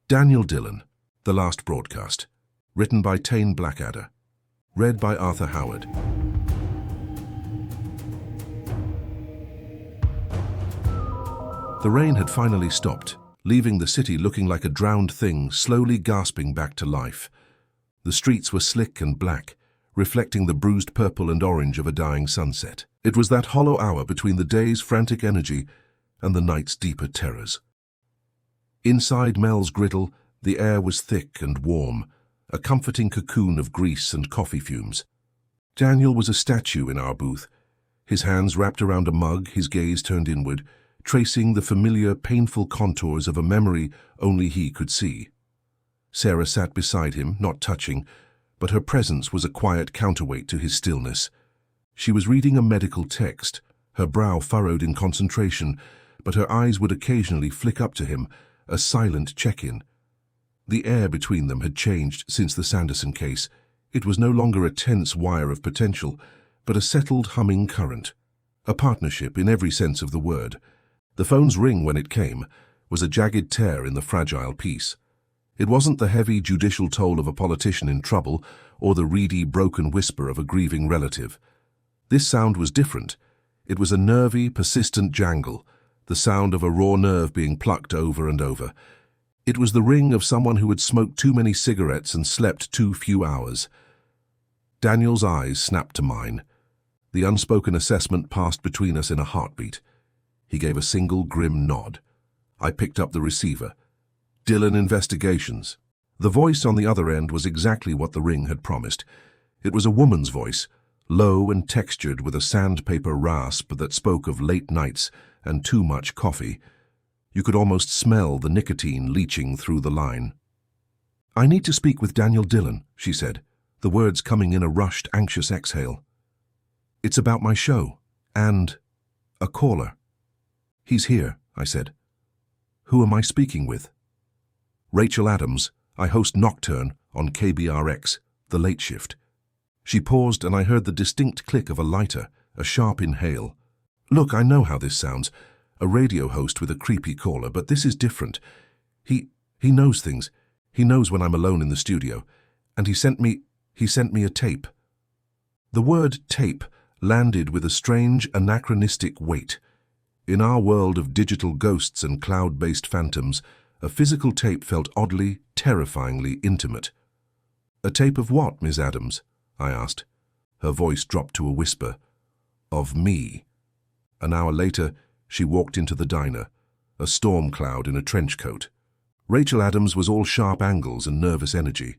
Daniel Dillon, The Last Broadcast. Written by Tane Blackadder. Read by Arthur Howard. The rain had finally stopped, leaving the city looking like a drowned thing slowly gasping back to life. The streets were slick and black, reflecting the bruised purple and orange of a dying sunset. It was that hollow hour between the day's frantic energy and the night's deeper terrors. Inside Mel's griddle, the air was thick and warm, a comforting cocoon of grease and coffee fumes. Daniel was a statue in our booth, his hands wrapped around a mug, his gaze turned inward, tracing the familiar, painful contours of a memory only he could see. Sarah sat beside him, not touching, but her presence was a quiet counterweight to his stillness. She was reading a medical text, her brow furrowed in concentration, but her eyes would occasionally flick up to him, a silent check-in. The air between them had changed since the Sanderson case. It was no longer a tense wire of potential, but a settled, humming current. A partnership in every sense of the word. The phone's ring, when it came, was a jagged tear in the fragile peace. It wasn't the heavy judicial toll of a politician in trouble or the reedy, broken whisper of a grieving relative. This sound was different. It was a nervy, persistent jangle, the sound of a raw nerve being plucked over and over. It was the ring of someone who had smoked too many cigarettes and slept too few hours. Daniel's eyes snapped to mine. The unspoken assessment passed between us in a heartbeat. He gave a single grim nod. I picked up the receiver. Dillon Investigations. The voice on the other end was exactly what the ring had promised. It was a woman's voice, low and textured with a sandpaper rasp that spoke of late nights and too much coffee. You could almost smell the nicotine leaching through the line. "I need to speak with Daniel Dillon," she said, the words coming in a rushed, anxious exhale. "It's about my show, and a caller." "He's here," I said. "Who am I speaking with?" "Rachel Adams. I host Nocturne on KBRX, the late shift." She paused and I heard the distinct click of a lighter, a sharp inhale. "Look, I know how this sounds. A radio host with a creepy caller, but this is different. He knows things. He knows when I'm alone in the studio. And he sent me a tape." The word tape landed with a strange, anachronistic weight. In our world of digital ghosts and cloud-based phantoms, a physical tape felt oddly, terrifyingly intimate. "A tape of what, Miss Adams?" I asked. Her voice dropped to a whisper. "Of me." An hour later, she walked into the diner, a storm cloud in a trench coat. Rachel Adams was all sharp angles and nervous energy.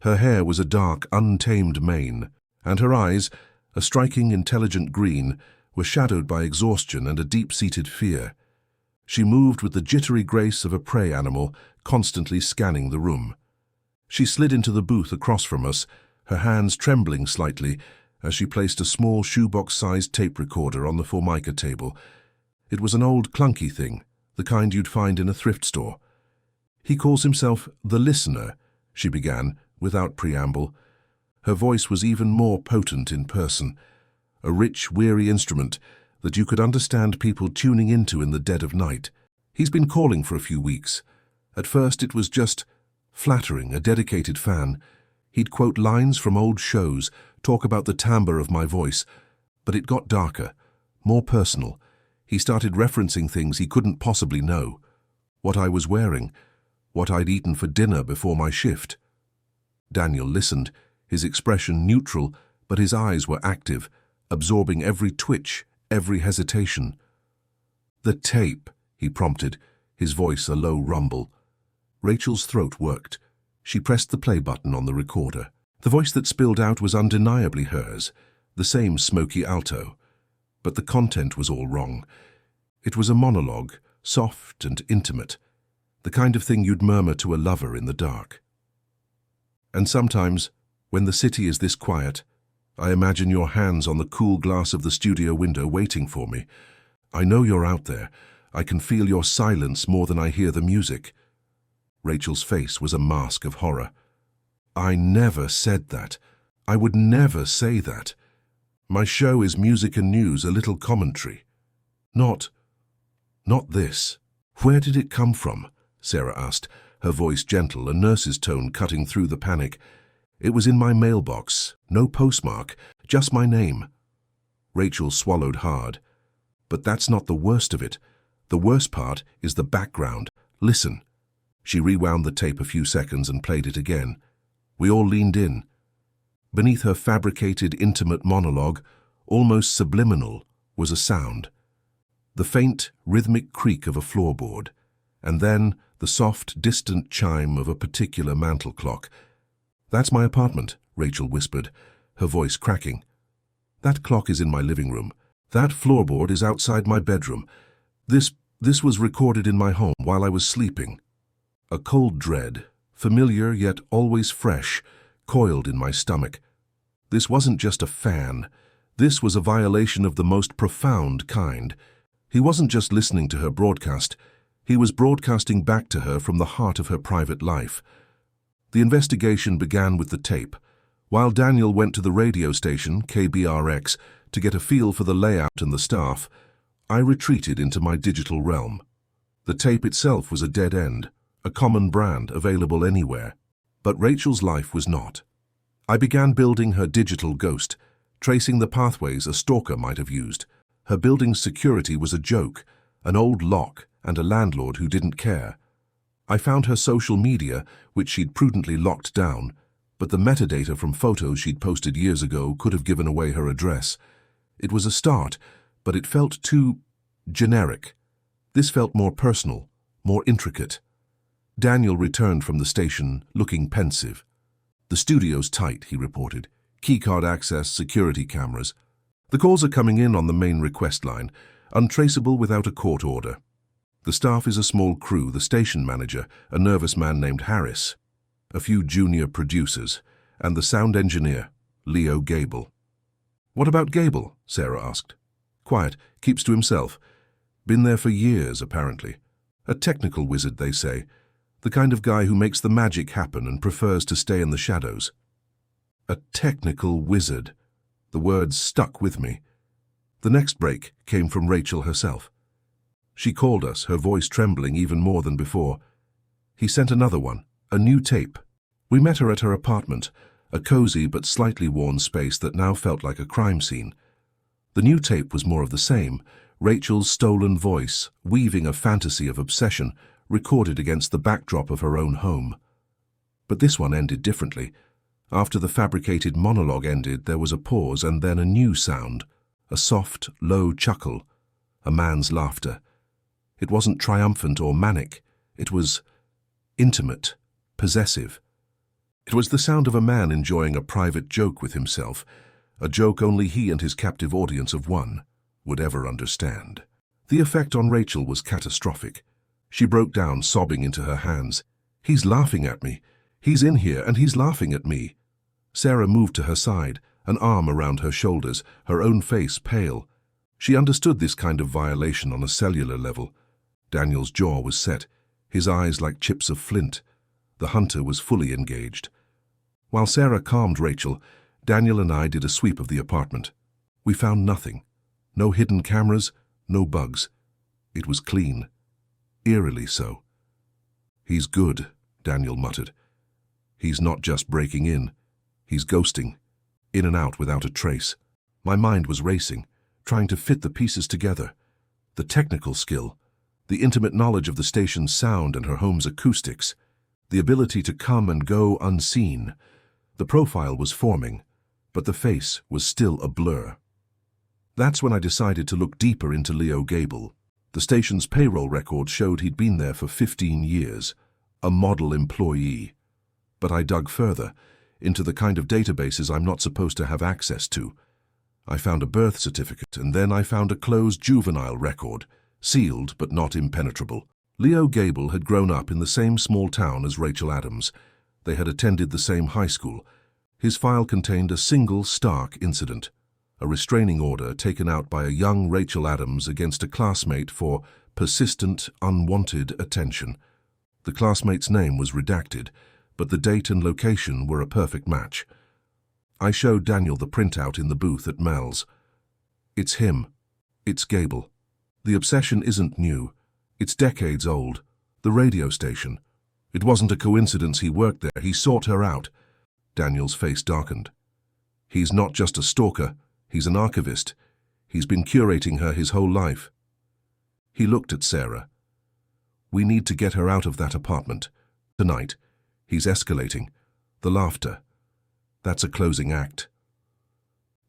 Her hair was a dark, untamed mane, and her eyes, a striking, intelligent green, were shadowed by exhaustion and a deep-seated fear. She moved with the jittery grace of a prey animal, constantly scanning the room. She slid into the booth across from us, her hands trembling slightly as she placed a small shoebox-sized tape recorder on the Formica table. It was an old, clunky thing, the kind you'd find in a thrift store. "He calls himself the Listener," she began, without preamble. Her voice was even more potent in person, a rich, weary instrument that you could understand people tuning into in the dead of night. "He's been calling for a few weeks. At first it was just flattering, a dedicated fan. He'd quote lines from old shows, talk about the timbre of my voice. But it got darker, more personal. He started referencing things he couldn't possibly know. What I was wearing, what I'd eaten for dinner before my shift." Daniel listened, his expression neutral, but his eyes were active, absorbing every twitch, every hesitation. "The tape," he prompted, his voice a low rumble. Rachel's throat worked. She pressed the play button on the recorder. The voice that spilled out was undeniably hers, the same smoky alto. But the content was all wrong. It was a monologue, soft and intimate, the kind of thing you'd murmur to a lover in the dark. "And sometimes, when the city is this quiet, I imagine your hands on the cool glass of the studio window waiting for me. I know you're out there. I can feel your silence more than I hear the music." Rachel's face was a mask of horror. "I never said that. I would never say that. My show is music and news, a little commentary. Not this." "Where did it come from?" Sarah asked, her voice gentle, a nurse's tone cutting through the panic. It was in my mailbox, no postmark, just my name. Rachel swallowed hard. But that's not the worst of it. The worst part is the background. Listen. She rewound the tape a few seconds and played it again. We all leaned in. Beneath her fabricated, intimate monologue, almost subliminal, was a sound. The faint, rhythmic creak of a floorboard, and then the soft, distant chime of a particular mantel clock. "That's my apartment," Rachel whispered, her voice cracking. "That clock is in my living room. That floorboard is outside my bedroom. This was recorded in my home while I was sleeping." A cold dread, familiar yet always fresh, coiled in my stomach. This wasn't just a fan. This was a violation of the most profound kind. He wasn't just listening to her broadcast. He was broadcasting back to her from the heart of her private life. The investigation began with the tape. While Daniel went to the radio station, KBRX, to get a feel for the layout and the staff, I retreated into my digital realm. The tape itself was a dead end, a common brand available anywhere. But Rachel's life was not. I began building her digital ghost, tracing the pathways a stalker might have used. Her building's security was a joke, an old lock and a landlord who didn't care. I found her social media, which she'd prudently locked down, but the metadata from photos she'd posted years ago could have given away her address. It was a start, but it felt too generic. This felt more personal, more intricate. Daniel returned from the station, looking pensive. "The studio's tight," he reported. "Keycard access, security cameras. The calls are coming in on the main request line, untraceable without a court order. The staff is a small crew, the station manager, a nervous man named Harris, a few junior producers, and the sound engineer, Leo Gable." "What about Gable?" Sarah asked. "Quiet, keeps to himself. Been there for years, apparently. A technical wizard, they say. The kind of guy who makes the magic happen and prefers to stay in the shadows." A technical wizard. The words stuck with me. The next break came from Rachel herself. She called us, her voice trembling even more than before. "He sent another one, a new tape." We met her at her apartment, a cozy but slightly worn space that now felt like a crime scene. The new tape was more of the same, Rachel's stolen voice, weaving a fantasy of obsession, recorded against the backdrop of her own home. But this one ended differently. After the fabricated monologue ended, there was a pause and then a new sound, a soft, low chuckle, a man's laughter. It wasn't triumphant or manic. It was intimate, possessive. It was the sound of a man enjoying a private joke with himself, a joke only he and his captive audience of one would ever understand. The effect on Rachel was catastrophic. She broke down, sobbing into her hands. "He's laughing at me. He's in here and he's laughing at me." Sarah moved to her side, an arm around her shoulders, her own face pale. She understood this kind of violation on a cellular level. Daniel's jaw was set, his eyes like chips of flint. The hunter was fully engaged. While Sarah calmed Rachel, Daniel and I did a sweep of the apartment. We found nothing. No hidden cameras, no bugs. It was clean. Eerily so. "He's good," Daniel muttered. "He's not just breaking in. He's ghosting. In and out without a trace." My mind was racing, trying to fit the pieces together. The technical skill, the intimate knowledge of the station's sound and her home's acoustics, the ability to come and go unseen. The profile was forming, but the face was still a blur. That's when I decided to look deeper into Leo Gable. The station's payroll record showed he'd been there for 15 years, a model employee. But I dug further, into the kind of databases I'm not supposed to have access to. I found a birth certificate, and then I found a closed juvenile record, sealed but not impenetrable. Leo Gable had grown up in the same small town as Rachel Adams. They had attended the same high school. His file contained a single stark incident, a restraining order taken out by a young Rachel Adams against a classmate for persistent, unwanted attention. The classmate's name was redacted, but the date and location were a perfect match. I showed Daniel the printout in the booth at Mel's. "It's him. It's Gable. The obsession isn't new. It's decades old. The radio station. It wasn't a coincidence he worked there. He sought her out. Daniel's face darkened. He's not just a stalker. He's an archivist. He's been curating her his whole life. He looked at Sarah. We need to get her out of that apartment. Tonight. He's escalating. The laughter. That's a closing act.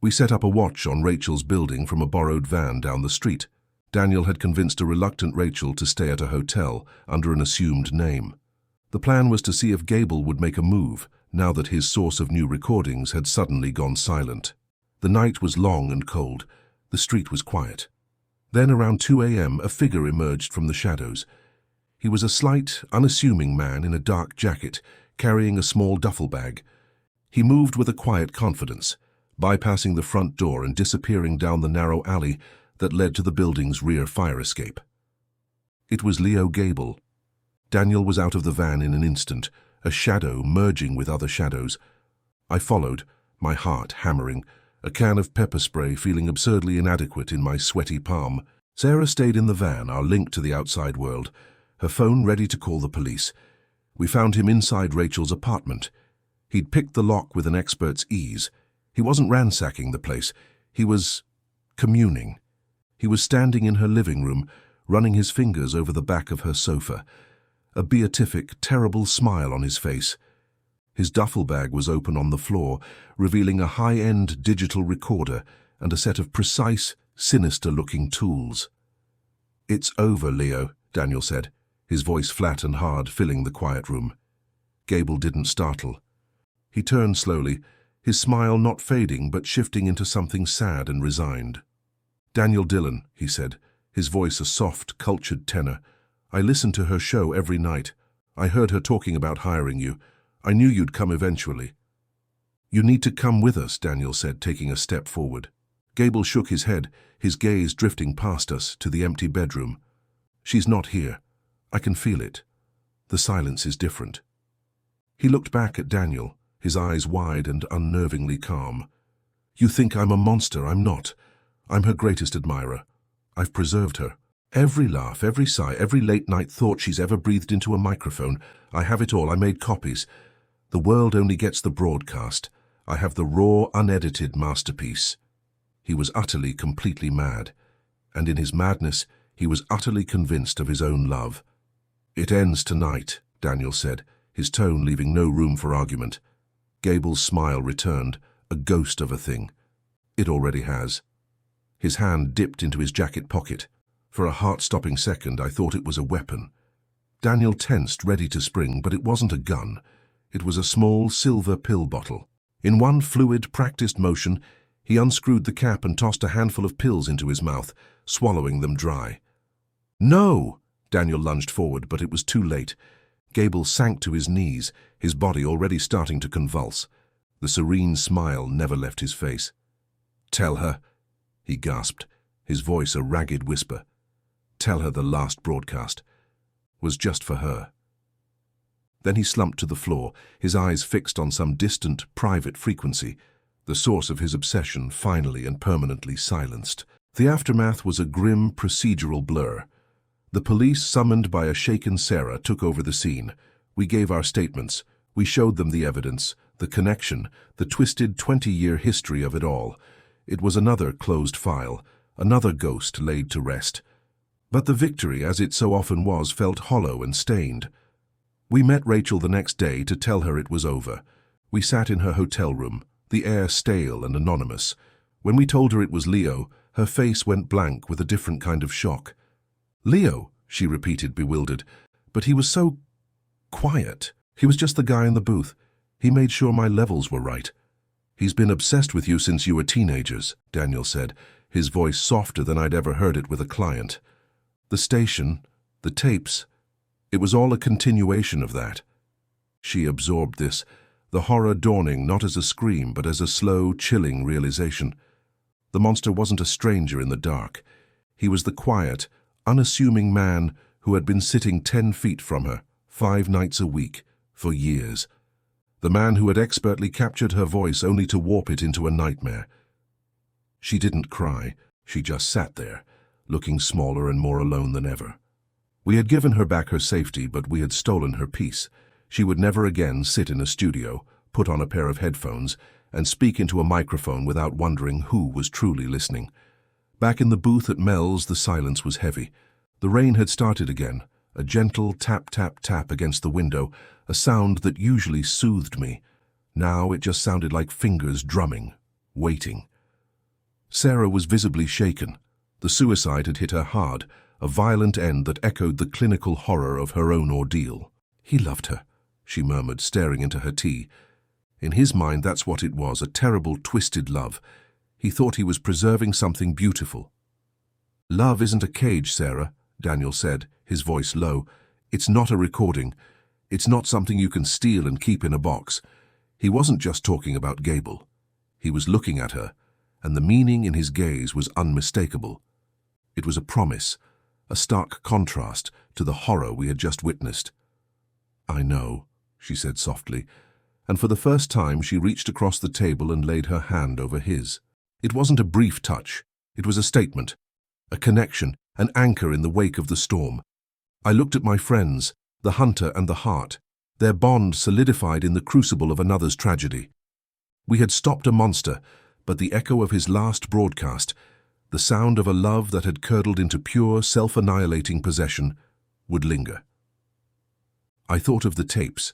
We set up a watch on Rachel's building from a borrowed van down the street. Daniel had convinced a reluctant Rachel to stay at a hotel under an assumed name. The plan was to see if Gable would make a move, now that his source of new recordings had suddenly gone silent. The night was long and cold. The street was quiet. Then around 2 a.m. a figure emerged from the shadows. He was a slight, unassuming man in a dark jacket, carrying a small duffel bag. He moved with a quiet confidence, bypassing the front door and disappearing down the narrow alley that led to the building's rear fire escape. It was Leo Gable. Daniel was out of the van in an instant, a shadow merging with other shadows. I followed, my heart hammering, a can of pepper spray feeling absurdly inadequate in my sweaty palm. Sarah stayed in the van, our link to the outside world, her phone ready to call the police. We found him inside Rachel's apartment. He'd picked the lock with an expert's ease. He wasn't ransacking the place. He was communing. He was standing in her living room, running his fingers over the back of her sofa, a beatific, terrible smile on his face. His duffel bag was open on the floor, revealing a high-end digital recorder and a set of precise, sinister-looking tools. "It's over, Leo," Daniel said, his voice flat and hard, filling the quiet room. Gable didn't startle. He turned slowly, his smile not fading but shifting into something sad and resigned. "Daniel Dillon," he said, his voice a soft, cultured tenor. "I listened to her show every night. I heard her talking about hiring you. I knew you'd come eventually." "You need to come with us," Daniel said, taking a step forward. Gable shook his head, his gaze drifting past us to the empty bedroom. "She's not here. I can feel it. The silence is different." He looked back at Daniel, his eyes wide and unnervingly calm. "You think I'm a monster. I'm not. I'm her greatest admirer. I've preserved her. Every laugh, every sigh, every late-night thought she's ever breathed into a microphone. I have it all. I made copies. The world only gets the broadcast. I have the raw, unedited masterpiece." He was utterly, completely mad. And in his madness, he was utterly convinced of his own love. "It ends tonight," Daniel said, his tone leaving no room for argument. Gable's smile returned, a ghost of a thing. "It already has." His hand dipped into his jacket pocket. For a heart-stopping second, I thought it was a weapon. Daniel tensed, ready to spring, but it wasn't a gun. It was a small silver pill bottle. In one fluid, practiced motion, he unscrewed the cap and tossed a handful of pills into his mouth, swallowing them dry. "No!" Daniel lunged forward, but it was too late. Gable sank to his knees, his body already starting to convulse. The serene smile never left his face. "Tell her," he gasped, his voice a ragged whisper. "Tell her the last broadcast was just for her." Then he slumped to the floor, his eyes fixed on some distant, private frequency, the source of his obsession finally and permanently silenced. The aftermath was a grim, procedural blur. The police, summoned by a shaken Sarah, took over the scene. We gave our statements. We showed them the evidence, the connection, the twisted 20-year history of it all. It was another closed file, another ghost laid to rest. But the victory, as it so often was, felt hollow and stained. We met Rachel the next day to tell her it was over. We sat in her hotel room, the air stale and anonymous. When we told her it was Leo, her face went blank with a different kind of shock. "Leo," she repeated, bewildered. "But he was so quiet. He was just the guy in the booth. He made sure my levels were right." "He's been obsessed with you since you were teenagers," Daniel said, his voice softer than I'd ever heard it with a client. "The station, the tapes, it was all a continuation of that." She absorbed this, the horror dawning not as a scream but as a slow, chilling realization. The monster wasn't a stranger in the dark. He was the quiet, unassuming man who had been sitting 10 feet from her, 5 nights a week, for years. The man who had expertly captured her voice only to warp it into a nightmare. She didn't cry, she just sat there, looking smaller and more alone than ever. We had given her back her safety, but we had stolen her peace. She would never again sit in a studio, put on a pair of headphones, and speak into a microphone without wondering who was truly listening. Back in the booth at Mel's, the silence was heavy. The rain had started again, a gentle tap-tap-tap against the window, a sound that usually soothed me. Now it just sounded like fingers drumming, waiting. Sarah was visibly shaken. The suicide had hit her hard, a violent end that echoed the clinical horror of her own ordeal. "He loved her," she murmured, staring into her tea. In his mind, that's what it was, a terrible, twisted love. He thought he was preserving something beautiful. "Love isn't a cage, Sarah," Daniel said, his voice low. "It's not a recording. It's not something you can steal and keep in a box." He wasn't just talking about Gable. He was looking at her, and the meaning in his gaze was unmistakable. It was a promise, a stark contrast to the horror we had just witnessed. "I know," she said softly, and for the first time she reached across the table and laid her hand over his. It wasn't a brief touch. It was a statement, a connection, an anchor in the wake of the storm. I looked at my friends, the hunter and the heart, their bond solidified in the crucible of another's tragedy. We had stopped a monster, but the echo of his last broadcast, the sound of a love that had curdled into pure, self-annihilating possession, would linger. I thought of the tapes,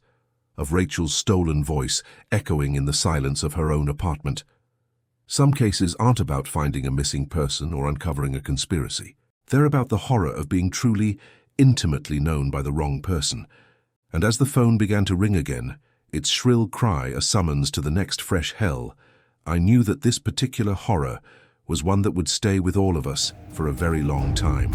of Rachel's stolen voice echoing in the silence of her own apartment. Some cases aren't about finding a missing person or uncovering a conspiracy. They're about the horror of being truly, intimately known by the wrong person. And as the phone began to ring again, its shrill cry a summons to the next fresh hell, I knew that this particular horror was one that would stay with all of us for a very long time.